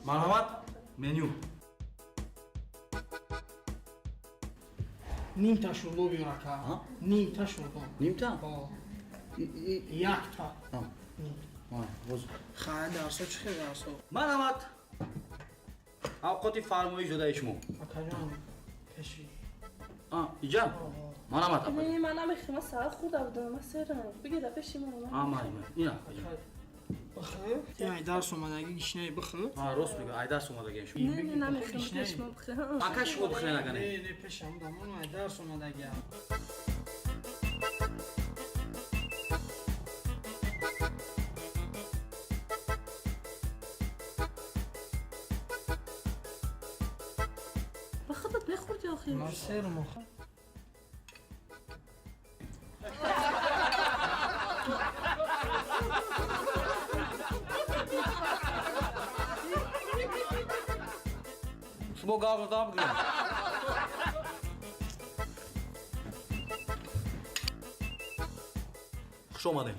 Marhamat. Menü. نیم تا شلو بیارکا نیم تا شلو Nimta? یک تا Boz. خواهد درسو چی خیلی درسو Marhamat. Avqati farmoyish dada ishmo. اکجان کشی Ijab. Marhamat. نه من نمیخوام ساعت خود بودم مثلا بگی ده پشیمون Ina. بخیر یعنی درس اومدگی گشنه بخیر Rost میگه Aydar somadagan shu. نه نمیخوام پشیمون بخیر Akash xod xilagane. نه پیشم دامون درس اومدگی بخاطر بخورد یا خیر مرسر مخ Shmo gavda bugün. Xush omading.